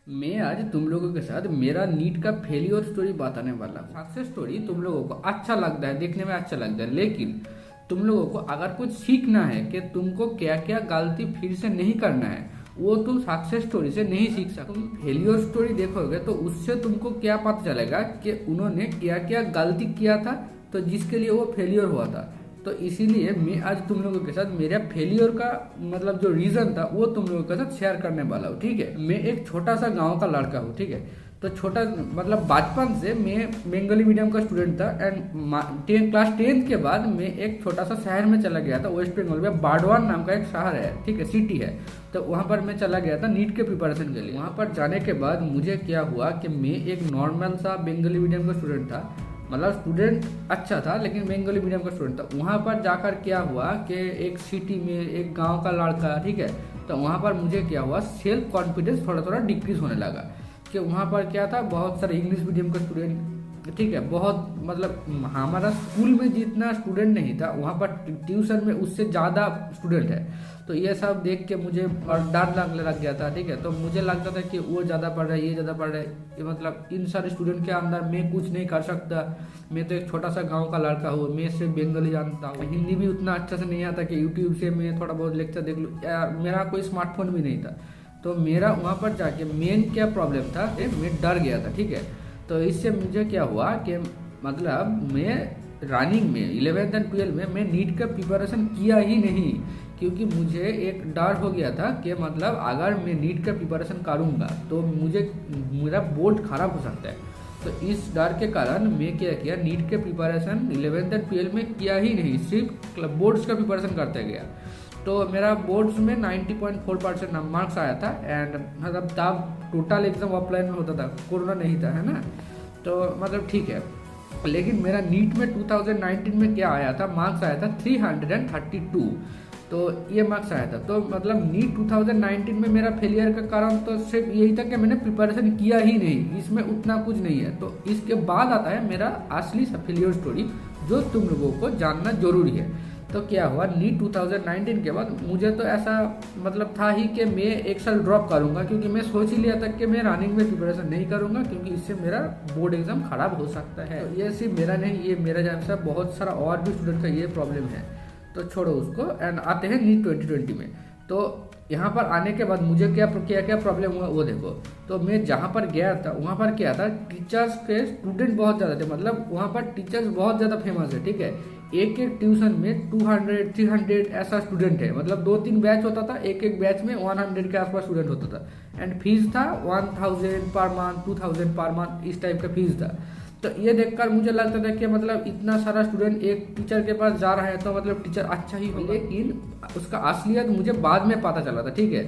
मैं आज तुम लोगों के साथ मेरा नीट का फेलियर स्टोरी बताने वाला हूँ। सक्सेस स्टोरी तुम लोगों को अच्छा लगता है, देखने में अच्छा लगता है, लेकिन तुम लोगों को अगर कुछ सीखना है कि तुमको क्या क्या गलती फिर से नहीं करना है, वो तुम सक्सेस स्टोरी से नहीं सीख सकते। तुम फेलियर स्टोरी देखोगे तो उससे तुमको क्या पता चलेगा कि उन्होंने क्या क्या गलती किया था, तो जिसके लिए वो फेलियर हुआ था। तो इसीलिए मैं आज तुम लोगों के साथ मेरा फेलियर का मतलब जो रीजन था वो तुम लोगों के साथ शेयर करने वाला हूँ। ठीक है, मैं एक छोटा सा गांव का लड़का हूँ। ठीक है, तो छोटा मतलब बचपन से मैं बंगाली मीडियम का स्टूडेंट था एंड क्लास 10th के बाद मैं एक छोटा सा शहर में चला गया था। वेस्ट बंगाल में बाडवान नाम का एक शहर है, ठीक है, सिटी है। तो वहाँ पर मैं चला गया था नीट के प्रिपरेशन के लिए। वहाँ पर जाने के बाद मुझे क्या हुआ कि मैं एक नॉर्मल सा बंगाली मीडियम का स्टूडेंट था, मतलब स्टूडेंट अच्छा था लेकिन बंगाली मीडियम का स्टूडेंट था। वहाँ पर जाकर क्या हुआ कि एक सिटी में एक गांव का लड़का, ठीक है, तो वहाँ पर मुझे क्या हुआ, सेल्फ कॉन्फिडेंस थोड़ा थोड़ा डिक्रीज होने लगा। कि वहाँ पर क्या था, बहुत सारे इंग्लिश मीडियम का स्टूडेंट, ठीक है, बहुत मतलब हमारा स्कूल में जितना स्टूडेंट नहीं था वहाँ पर ट्यूशन में उससे ज़्यादा स्टूडेंट है। तो ये सब देख के मुझे और डर लगने लग गया था। ठीक है, तो मुझे लगता था कि वो ज़्यादा पढ़ रहा है, ये ज़्यादा पढ़ रहा है, ये मतलब इन सारे स्टूडेंट के अंदर मैं कुछ नहीं कर सकता। मैं तो एक छोटा सा गांव का लड़का हूँ, मैं सिर्फ बंगाली जानता हूँ, हिंदी भी उतना अच्छा से नहीं आता कि यूट्यूब से मैं थोड़ा बहुत लेक्चर देख लूँ। यार मेरा कोई स्मार्टफोन भी नहीं था। तो मेरा वहाँ पर जाके मेन क्या प्रॉब्लम था, मैं डर गया था। ठीक है, तो इससे मुझे क्या हुआ कि मतलब मैं रनिंग में 11th एंड 12th में मैं नीट का प्रिपरेशन किया ही नहीं, क्योंकि मुझे एक डर हो गया था कि मतलब अगर मैं नीट का प्रिपरेशन करूँगा तो मुझे मेरा बोर्ड खराब हो सकता है। तो इस डर के कारण मैं क्या किया, नीट के प्रिपरेशन 11th एंड 12th में किया ही नहीं, सिर्फ बोर्ड्स का प्रिपरेशन करते गया। तो मेरा बोर्ड्स में 90.4% मार्क्स आया था एंड मतलब तब टोटल एग्जाम ऑफलाइन में होता था, कोरोना नहीं था, है ना। तो मतलब ठीक है, लेकिन मेरा नीट में 2019 में क्या आया था, मार्क्स आया था 332। तो ये मार्क्स आया था। तो मतलब नीट 2019 में मेरा फेलियर का कारण तो सिर्फ यही था कि मैंने प्रिपरेशन किया ही नहीं, इसमें उतना कुछ नहीं है। तो इसके बाद आता है मेरा असली फेलियर स्टोरी, जो तुम लोगों को जानना जरूरी है। तो क्या हुआ, नीट 2019 के बाद मुझे तो ऐसा मतलब था ही कि मैं एक साल ड्रॉप करूंगा, क्योंकि मैं सोच ही लिया था कि मैं रनिंग में प्रिपरेशन नहीं करूंगा, क्योंकि इससे मेरा बोर्ड एग्जाम खराब हो सकता है। तो ये सिर्फ मेरा नहीं, ये मेरा जैसा बहुत सारा और भी स्टूडेंट का ये प्रॉब्लम है। तो छोड़ो उसको एंड आते हैं नीट 2020 में। तो यहाँ पर आने के बाद मुझे क्या क्या क्या प्रॉब्लम हुआ वो देखो। तो मैं जहाँ पर गया था वहाँ पर क्या था, टीचर्स के स्टूडेंट बहुत ज़्यादा थे, मतलब वहाँ पर टीचर्स बहुत ज़्यादा फेमस है। ठीक है, एक एक ट्यूशन में 200 300 ऐसा स्टूडेंट है, मतलब 2-3 बैच होता था, एक एक बैच में 100 के आसपास स्टूडेंट होता था एंड फीस था 1000 पर मंथ, 2000 पर मंथ, इस टाइप का फीस था। तो ये देखकर मुझे लगता था कि मतलब इतना सारा स्टूडेंट एक टीचर के पास जा रहा है तो मतलब टीचर अच्छा ही होगा। लेकिन उसका असलियत मुझे बाद में पता चला था। ठीक है,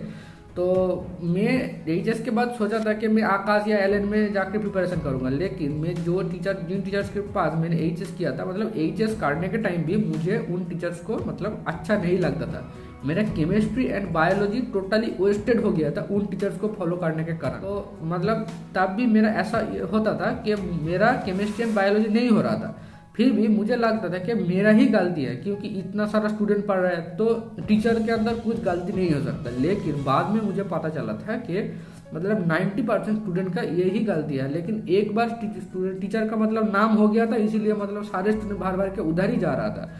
तो मैं एचएस के बाद सोचा था कि मैं आकाश या एलएन में जाकर प्रिपरेशन करूंगा, लेकिन मैं जिन टीचर्स के पास मैंने एचएस किया था, मतलब एचएस करने के टाइम भी मुझे उन टीचर्स को मतलब अच्छा नहीं लगता था। मेरा chemistry and biology totally wasted हो गया था उन टीचर्स को फॉलो करने के कारण। तो मतलब तब भी मेरा ऐसा होता था कि मेरा केमिस्ट्री एंड बायोलॉजी नहीं हो रहा था, फिर भी मुझे लगता था कि मेरा ही गलती है, क्योंकि इतना सारा स्टूडेंट पढ़ रहा है तो टीचर के अंदर कुछ गलती नहीं हो सकता। लेकिन बाद में मुझे पता चला था कि मतलब 90% स्टूडेंट का यही गलती है। लेकिन एक बार टीचर का मतलब नाम हो गया था, इसीलिए मतलब सारे स्टूडेंट बार बार के उधर ही जा रहा था।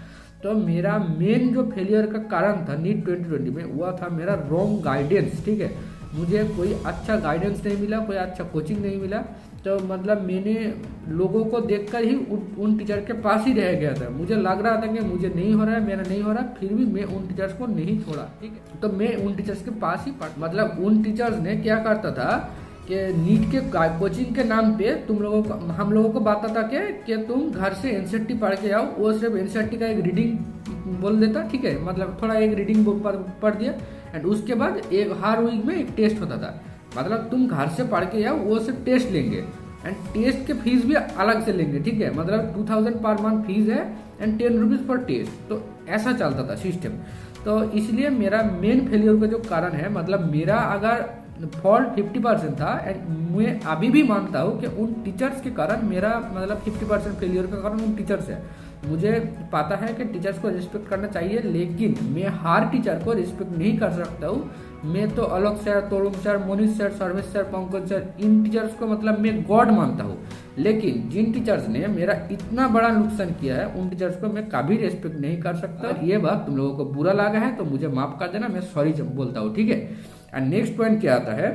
तो मेरा मेन जो फेलियर का कारण था नीट 2020 में, हुआ था मेरा रॉन्ग गाइडेंस। ठीक है, मुझे कोई अच्छा गाइडेंस नहीं मिला, कोई अच्छा कोचिंग नहीं मिला। तो मतलब मैंने लोगों को देखकर ही उन टीचर के पास ही रह गया था। मुझे लग रहा था कि मुझे नहीं हो रहा है, मेरा नहीं हो रहा, फिर भी मैं उन टीचर्स को नहीं छोड़ा। ठीक है, तो मैं उन टीचर्स के पास ही मतलब उन टीचर्स ने क्या करता था कि नीट के कोचिंग के नाम पे हम लोगों को बताता था कि तुम घर से एनसीईआरटी पढ़ के आओ। वो सिर्फ एनसीईआरटी का एक रीडिंग बोल देता, ठीक है, मतलब थोड़ा एक रीडिंग बुक पढ़ दिया एंड उसके बाद एक हर वीक में एक टेस्ट होता था। मतलब तुम घर से पढ़ के आओ, वो सिर्फ टेस्ट लेंगे एंड टेस्ट के फीस भी अलग से लेंगे। ठीक है, मतलब 2000 पर मंथ फीस है एंड 10 रुपीज पर टेस्ट। तो ऐसा चलता था सिस्टम। तो इसलिए मेरा मेन फेलियर का जो कारण है, मतलब मेरा अगर फॉल्ट 50% था एंड मैं अभी भी मानता हूँ कि उन टीचर्स के कारण मेरा मतलब 50% फेलियर का कारण उन टीचर्स है। मुझे पता है कि टीचर्स को रिस्पेक्ट करना चाहिए, लेकिन मैं हर टीचर को रिस्पेक्ट नहीं कर सकता हूँ। मैं तो अलग sir, Torum sir, Monish sir, Sarvesh sir, Pankaj sir, इन टीचर्स को मतलब मैं गॉड मानता हूँ। लेकिन जिन टीचर्स ने मेरा इतना बड़ा नुकसान किया है उन टीचर्स को मैं कभी रेस्पेक्ट नहीं कर सकता। ये बात तुम लोगों को बुरा लगा है तो मुझे माफ कर देना, मैं सॉरी बोलता हूँ, ठीक है। और नेक्स्ट पॉइंट क्या आता है,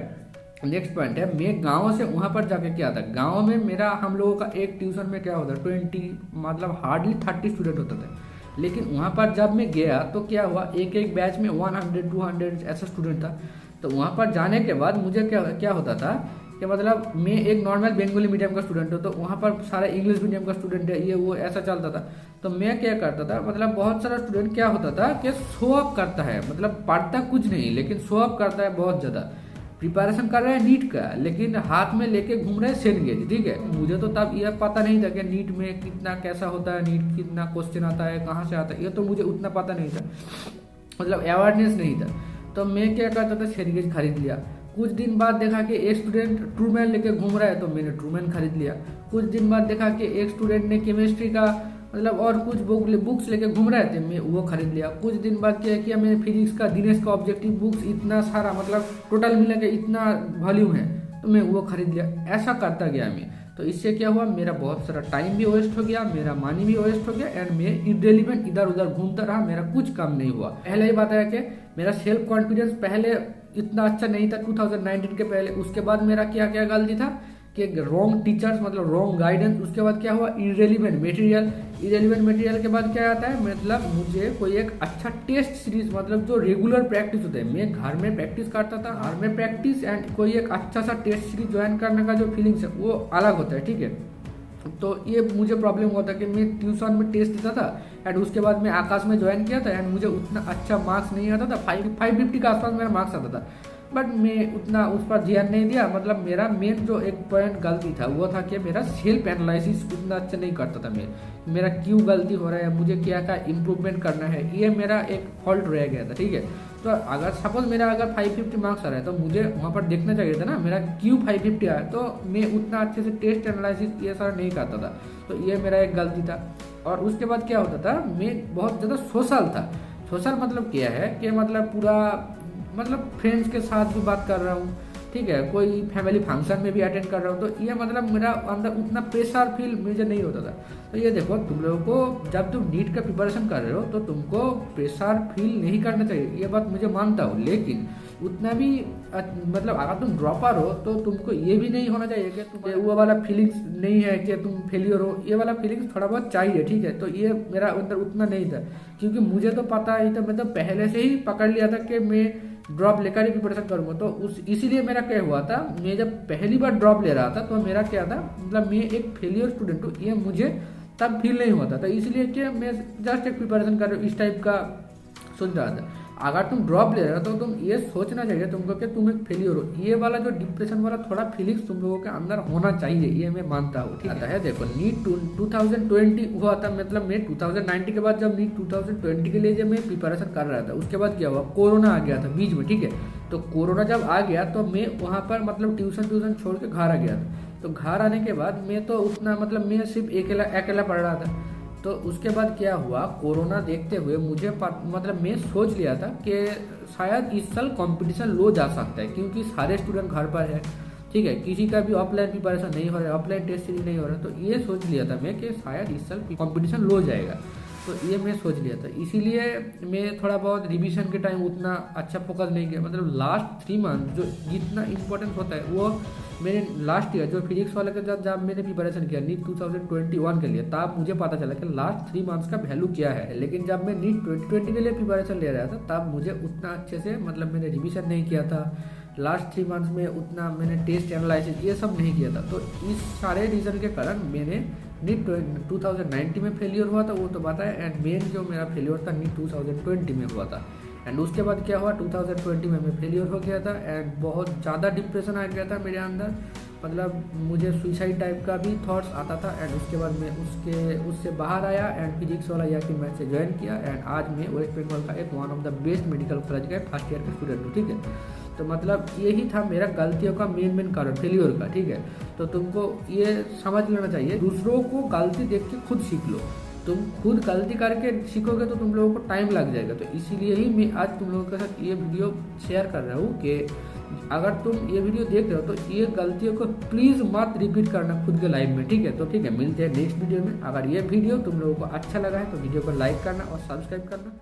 नेक्स्ट पॉइंट है मैं गाँव से वहाँ पर जाके क्या था, गाँव में मेरा हम लोगों का एक ट्यूशन में क्या होता है 20 मतलब हार्डली 30 स्टूडेंट होता था। लेकिन वहाँ पर जब मैं गया तो क्या हुआ, एक एक बैच में 100-200 ऐसा स्टूडेंट था। तो वहाँ पर जाने के बाद मुझे क्या होता था कि मतलब मैं एक नॉर्मल बंगाली मीडियम का स्टूडेंट हूँ, तो वहाँ पर सारा इंग्लिश मीडियम का स्टूडेंट है, ये वो ऐसा चलता था। तो मैं क्या करता था, मतलब बहुत सारा स्टूडेंट क्या होता था कि शो अप करता है, मतलब पढ़ता कुछ नहीं लेकिन शो अप करता है बहुत ज़्यादा, प्रिपरेशन कर रहा है नीट का लेकिन हाथ में लेके घूम रहे हैं सेनगेज, ठीक है। मुझे तो तब यह पता नहीं था कि नीट में कितना कैसा होता है, नीट कितना क्वेश्चन आता है, कहाँ से आता है, ये तो मुझे उतना पता नहीं था, मतलब अवेयरनेस नहीं था। तो मैं क्या करता था, सेनगेज खरीद लिया। कुछ दिन बाद देखा कि एक स्टूडेंट ट्रूमैन लेके घूम रहा है तो मैंने ट्रूमैन खरीद लिया। कुछ दिन बाद देखा कि एक स्टूडेंट ने केमिस्ट्री का मतलब और कुछ बुक्स लेके घूम रहे थे, मैं वो खरीद लिया। कुछ दिन बाद क्या किया, मैंने फिजिक्स का दिनेश का ऑब्जेक्टिव बुक्स इतना सारा मतलब टोटल मिला के इतना वॉल्यूम है तो मैं वो खरीद लिया। ऐसा करता गया मैं, तो इससे क्या हुआ, मेरा बहुत सारा टाइम भी वेस्ट हो गया, मेरा मनी भी वेस्ट हो गया एंड मैं इरेलीवेंट इधर उधर घूमता रहा, मेरा कुछ काम नहीं हुआ। पहले ही बताया कि मेरा सेल्फ कॉन्फिडेंस पहले इतना अच्छा नहीं था 2019 के पहले। उसके बाद मेरा क्या क्या गलती था कि रॉन्ग टीचर्स मतलब रॉन्ग गाइडेंस। उसके बाद क्या हुआ, इरेलीवेंट मटेरियल। इरेलीवेंट मटेरियल के बाद क्या आता है, मतलब मुझे कोई एक अच्छा टेस्ट सीरीज मतलब जो रेगुलर प्रैक्टिस होता है, मैं घर में प्रैक्टिस करता था, घर में प्रैक्टिस एंड कोई एक अच्छा सा टेस्ट सीरीज ज्वाइन करने का जो फीलिंग्स है वो अलग होता है, ठीक है। तो ये मुझे प्रॉब्लम हुआ था कि मैं ट्यूशन में टेस्ट देता था एंड उसके बाद मैं आकाश में ज्वाइन किया था एंड मुझे उतना अच्छा मार्क्स नहीं आता था, 550 के आसपास मेरा मार्क्स आता था, बट मैं उतना उस पर ध्यान नहीं दिया। मतलब मेरा मेन जो एक पॉइंट गलती था वो था कि मेरा सेल्फ एनालिसिस उतना अच्छा नहीं करता था मैं, मेरा क्यों गलती हो रहा है, मुझे क्या क्या इम्प्रूवमेंट करना है, ये मेरा एक फॉल्ट रह गया था, ठीक है। तो अगर सपोज मेरा अगर 550 मार्क्स आ रहा है तो मुझे वहाँ पर देखना चाहिए था ना मेरा क्यों 550 आया, तो मैं उतना अच्छे से टेस्ट एनालिसिस ये सारा नहीं करता था, तो ये मेरा एक गलती था। और उसके बाद क्या होता था, मैं बहुत ज़्यादा सोशल था। सोशल मतलब क्या है कि मतलब पूरा मतलब फ्रेंड्स के साथ भी बात कर रहा हूँ, ठीक है, कोई फैमिली फंक्शन में भी अटेंड कर रहा हूँ, तो ये मतलब मेरा अंदर उतना प्रेशर फील मुझे नहीं होता था। तो ये देखो, तुम लोगों को जब तुम नीट का प्रिपरेशन कर रहे हो तो तुमको प्रेशर फील नहीं करना चाहिए, ये बात मुझे मानता हूँ। लेकिन उतना भी मतलब अगर तुम ड्रॉपर हो तो तुमको ये भी नहीं होना चाहिए कि तुम वो वाला फीलिंग्स नहीं है कि तुम फेलियर हो, ये वाला फीलिंग्स थोड़ा बहुत चाहिए, ठीक है। तो ये मेरा अंदर उतना नहीं था, क्योंकि मुझे तो पता ही था, मैं तो पहले से ही पकड़ लिया था कि मैं ड्रॉप लेकर ही प्रिपरेशन करूँगा। तो इसीलिए मेरा क्या हुआ था, मैं जब पहली बार ड्रॉप ले रहा था तो मेरा क्या था, मतलब मैं एक फेलियर स्टूडेंट हूँ, ये मुझे तब फील नहीं होता था, इसलिए कि मैं जस्ट एक प्रिपरेशन कर रहा हूँ, इस टाइप का सोच रहा था। अगर तुम ड्रॉप ले रहे हो तो तुम ये सोचना चाहिए तुमको कि तुम एक फेलियर हो, ये वाला जो डिप्रेशन वाला थोड़ा फीलिंग्स तुम लोगों के अंदर होना चाहिए, ये मैं मानता हूँ, ठीक है। देखो नीट 2020 हुआ था, मतलब मैं 2019 के बाद जब नीट 2020 के लिए जब मैं प्रिपरेशन कर रहा था, उसके बाद क्या हुआ, कोरोना आ गया था बीच में, ठीक है। तो कोरोना जब आ गया तो मैं वहाँ पर मतलब ट्यूशन छोड़ के घर आ गया था। तो घर आने के बाद मैं तो उतना मतलब मैं सिर्फ अकेला पढ़ रहा था। तो उसके बाद क्या हुआ, कोरोना देखते हुए मुझे मतलब मैं सोच लिया था कि शायद इस साल कंपटीशन लो जा सकता है, क्योंकि सारे स्टूडेंट घर पर है, ठीक है, किसी का भी ऑफलाइन प्रिपरेशन नहीं हो रहा है, ऑफलाइन टेस्ट सीरीज नहीं हो रहा है। तो ये सोच लिया था मैं कि शायद इस साल कंपटीशन लो जाएगा, तो ये मैं सोच लिया था। इसीलिए मैं थोड़ा बहुत रिवीजन के टाइम उतना अच्छा फोकस नहीं किया, मतलब लास्ट 3 मंथ जो जितना इम्पोर्टेंट होता है वो मैंने लास्ट ईयर जो फिजिक्स वाले के जब मैंने प्रिपरेशन किया नीट 2021 के लिए, तब मुझे पता चला कि लास्ट 3 मंथ्स का वैल्यू क्या है। लेकिन जब मैं नीट 2020 के लिए प्रिपरेशन ले रहा था तब मुझे उतना अच्छे से मतलब मैंने रिवीजन नहीं किया था, लास्ट 3 मंथ्स में उतना मैंने टेस्ट एनालिसिस ये सब नहीं किया था। तो इस सारे रीज़न के कारण मैंने नीट 2019 में फेलियर हुआ था, वो तो पता है, एंड मेन जो मेरा फेलियर था नीट 2020 में हुआ था। एंड उसके बाद क्या हुआ, 2020 में मैं फेलियर हो गया था एंड बहुत ज़्यादा डिप्रेशन आ गया था मेरे अंदर, मतलब मुझे सुसाइड टाइप का भी थॉट्स आता था। एंड उसके बाद मैं उससे बाहर आया एंड फिजिक्स वाला याकीन मैथ से ज्वाइन किया एंड आज मैं वेस्ट बंगाल का एक one of the best medical college का फर्स्ट ईयर का स्टूडेंट हूँ, ठीक है। तो मतलब यही था मेरा गलतियों का मेन कारण फेलियर का, ठीक है। तो तुमको ये समझ लेना चाहिए, दूसरों को गलती देख के खुद सीख लो, तुम खुद गलती करके सीखोगे तो तुम लोगों को टाइम लग जाएगा। तो इसीलिए ही मैं आज तुम लोगों के साथ ये वीडियो शेयर कर रहा हूँ कि अगर तुम ये वीडियो देख रहे हो तो ये गलतियों को प्लीज़ मत रिपीट करना खुद के लाइफ में, ठीक है। तो ठीक है, मिलते हैं नेक्स्ट वीडियो में। अगर ये वीडियो तुम लोगों को अच्छा लगा है तो वीडियो को लाइक करना और सब्सक्राइब करना।